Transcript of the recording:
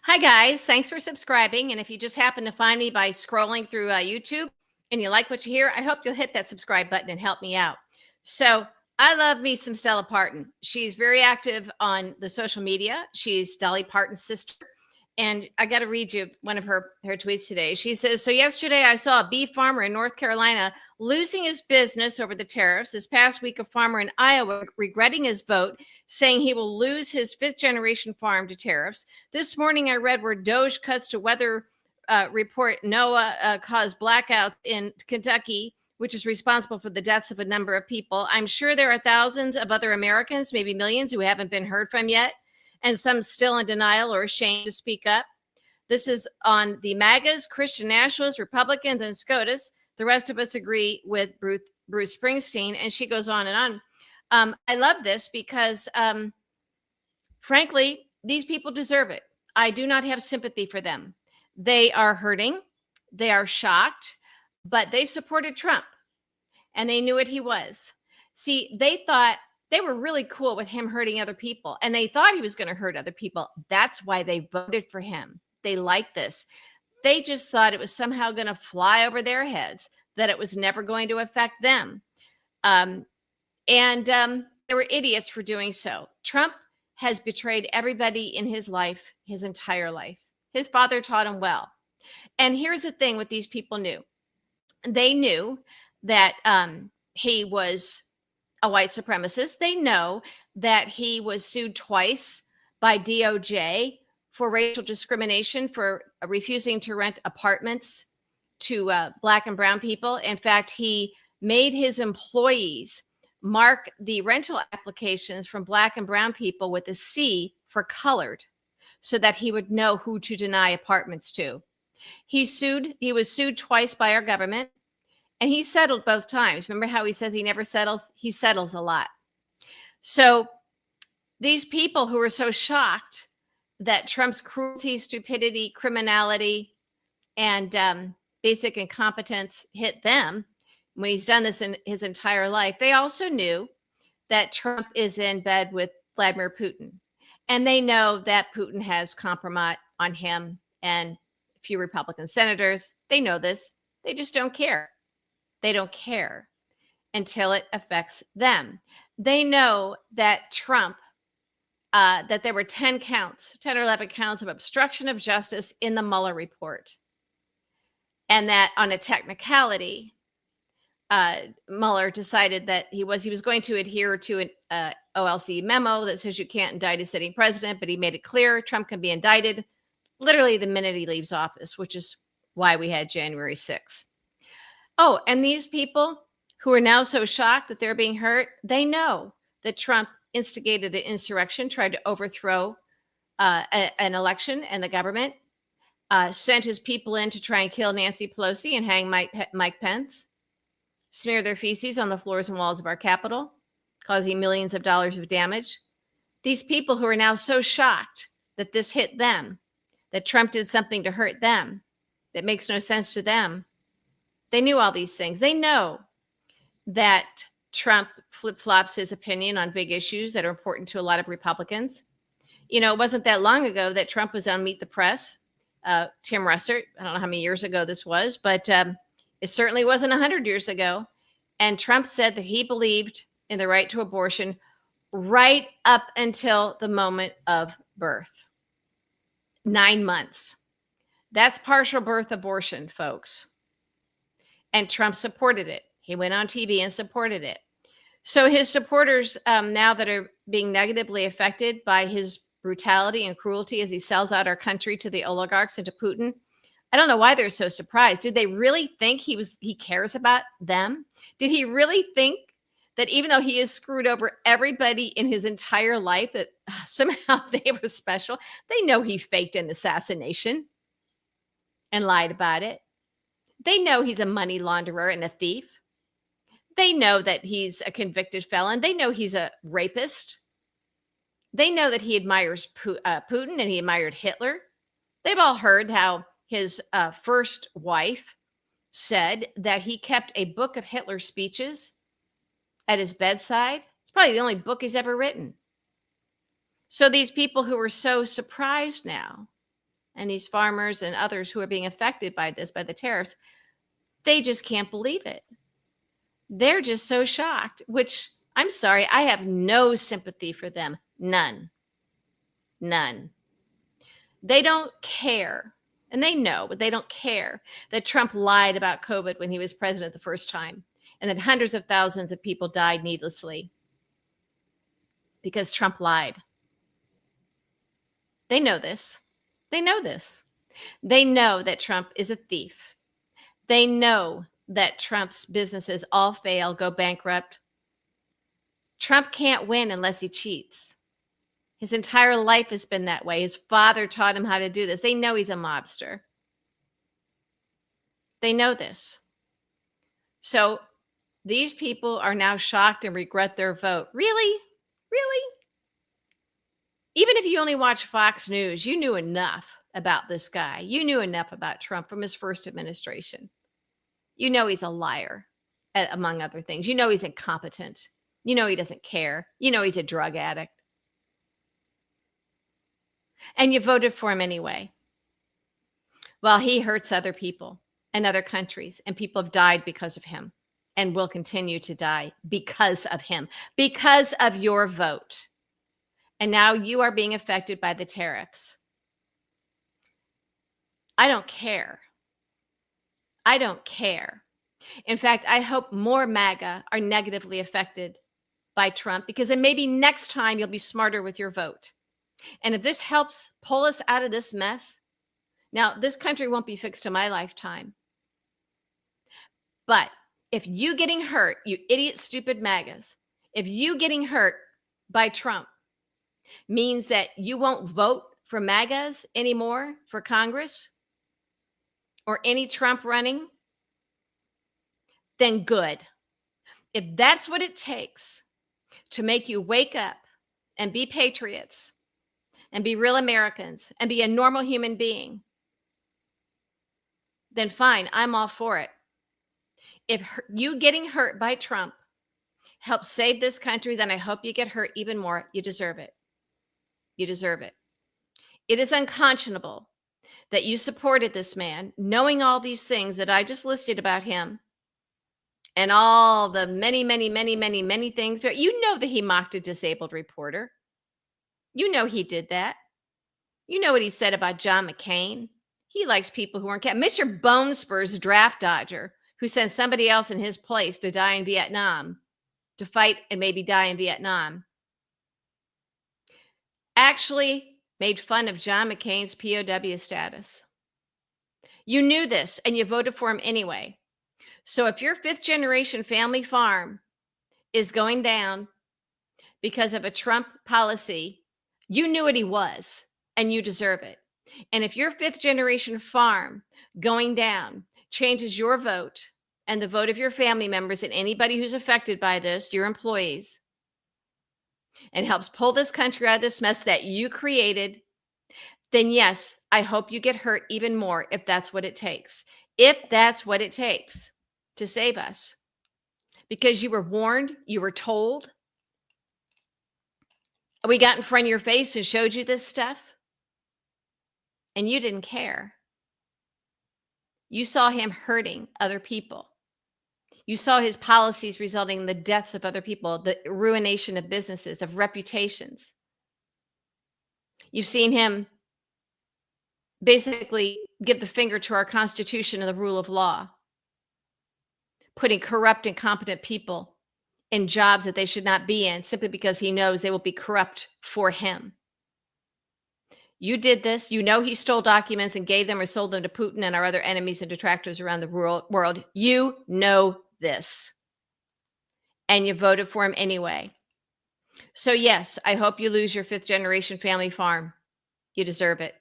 Hi, guys. Thanks for subscribing. And if you just happen to find me by scrolling through YouTube and you like what you hear, I hope you'll hit that subscribe button and help me out. So, I love me some Stella Parton. She's very active on the social media. She's Dolly Parton's sister. And I got to read you one of her tweets today. She says, "So yesterday I saw a beef farmer in North Carolina losing his business over the tariffs. This past week, a farmer in Iowa regretting his vote, saying he will lose his fifth generation farm to tariffs. This morning, I read where Doge cuts to weather report NOAA caused blackout in Kentucky, which is responsible for the deaths of a number of people. I'm sure there are thousands of other Americans, maybe millions, who haven't been heard from yet, and some still in denial or ashamed to speak up. This is on the MAGAs, Christian nationalists, Republicans, and SCOTUS. The rest of us agree with Bruce Springsteen." And she goes on and on. I love this because, frankly, these people deserve it. I do not have sympathy for them. They are hurting. They are shocked, but they supported Trump and they knew what he was. See, they thought they were really cool with him hurting other people, and they thought he was going to hurt other people. That's why they voted for him. They liked this. They just thought it was somehow going to fly over their heads, that it was never going to affect them. And they were idiots for doing so. Trump has betrayed everybody in his life, his entire life. His father taught him well. And here's the thing: what these people knew. They knew that he was a white supremacist. They know that he was sued twice by DOJ for racial discrimination, for refusing to rent apartments to Black and brown people. In fact, he made his employees mark the rental applications from Black and brown people with a C for colored, so that he would know who to deny apartments to. He was sued twice by our government, and he settled both times. Remember how he says he never settles? He settles a lot. So these people who were so shocked that Trump's cruelty, stupidity, criminality, and basic incompetence hit them when he's done this in his entire life, they also knew that Trump is in bed with Vladimir Putin. And they know that Putin has compromise on him and a few Republican senators. They know this. They just don't care. They don't care until it affects them. They know that Trump, that there were 10 or 11 counts of obstruction of justice in the Mueller report. And that on a technicality, Mueller decided that he was going to adhere to an OLC memo that says you can't indict a sitting president, but he made it clear Trump can be indicted literally the minute he leaves office, which is why we had January 6th. Oh, and these people who are now so shocked that they're being hurt, they know that Trump instigated an insurrection, tried to overthrow an election and the government, sent his people in to try and kill Nancy Pelosi and hang Mike Pence, smear their feces on the floors and walls of our Capitol, causing millions of dollars of damage. These people who are now so shocked that this hit them, that Trump did something to hurt them, that makes no sense to them. They knew all these things. They know that Trump flip-flops his opinion on big issues that are important to a lot of Republicans. You know, it wasn't that long ago that Trump was on Meet the Press. Tim Russert, I don't know how many years ago this was, but it certainly wasn't 100 years ago. And Trump said that he believed in the right to abortion right up until the moment of birth. 9 months. That's partial birth abortion, folks. And Trump supported it. He went on TV and supported it. So his supporters now that are being negatively affected by his brutality and cruelty as he sells out our country to the oligarchs and to Putin, I don't know why they're so surprised. Did they really think he cares about them? Did he really think that even though he has screwed over everybody in his entire life, that somehow they were special? They know he faked an assassination and lied about it. They know he's a money launderer and a thief. They know that he's a convicted felon. They know he's a rapist. They know that he admires Putin and he admired Hitler. They've all heard how his first wife said that he kept a book of Hitler speeches at his bedside. It's probably the only book he's ever written. So these people who are so surprised now and these farmers and others who are being affected by this, by the tariffs, they just can't believe it. They're just so shocked, which I'm sorry, I have no sympathy for them. None. None. They don't care. And they know, but they don't care that Trump lied about COVID when he was president the first time, and that hundreds of thousands of people died needlessly because Trump lied. They know this. They know this. They know that Trump is a thief. They know that Trump's businesses all fail, go bankrupt. Trump can't win unless he cheats. His entire life has been that way. His father taught him how to do this. They know he's a mobster. They know this. So these people are now shocked and regret their vote. Really? Really? Even if you only watch Fox News, you knew enough about this guy. You knew enough about Trump from his first administration. You know he's a liar, among other things. You know he's incompetent. You know he doesn't care. You know he's a drug addict. And you voted for him anyway. Well, he hurts other people and other countries, and people have died because of him and will continue to die because of him, because of your vote. And now you are being affected by the tariffs. I don't care. I don't care. In fact, I hope more MAGA are negatively affected by Trump, because then maybe next time you'll be smarter with your vote. And if this helps pull us out of this mess, now this country won't be fixed in my lifetime. But if you getting hurt, you idiot, stupid MAGAs, if you getting hurt by Trump means that you won't vote for MAGAs anymore for Congress or any Trump running, then good. If that's what it takes to make you wake up and be patriots and be real Americans and be a normal human being, then fine, I'm all for it. If you getting hurt by Trump helps save this country, then I hope you get hurt even more. You deserve it. You deserve it. It is unconscionable that you supported this man, knowing all these things that I just listed about him and all the many things. But you know that he mocked a disabled reporter. You know he did that. You know what he said about John McCain. He likes people who aren't kept. Mr. Bone Spurs, draft dodger, who sent somebody else in his place to die in Vietnam, to fight and maybe die in Vietnam, actually made fun of John McCain's POW status. You knew this and you voted for him anyway. So if your fifth generation family farm is going down because of a Trump policy, you knew what he was and you deserve it. And if your fifth generation farm going down changes your vote and the vote of your family members and anybody who's affected by this, your employees, and helps pull this country out of this mess that you created, then yes, I hope you get hurt even more if that's what it takes. If that's what it takes to save us. Because you were warned, you were told. We got in front of your face and showed you this stuff, and you didn't care. You saw him hurting other people. You saw his policies resulting in the deaths of other people, the ruination of businesses, of reputations. You've seen him basically give the finger to our Constitution and the rule of law, putting corrupt, incompetent people in jobs that they should not be in simply because he knows they will be corrupt for him. You did this. You know he stole documents and gave them or sold them to Putin and our other enemies and detractors around the world. You know this. And you voted for him anyway. So yes, I hope you lose your fifth generation family farm. You deserve it.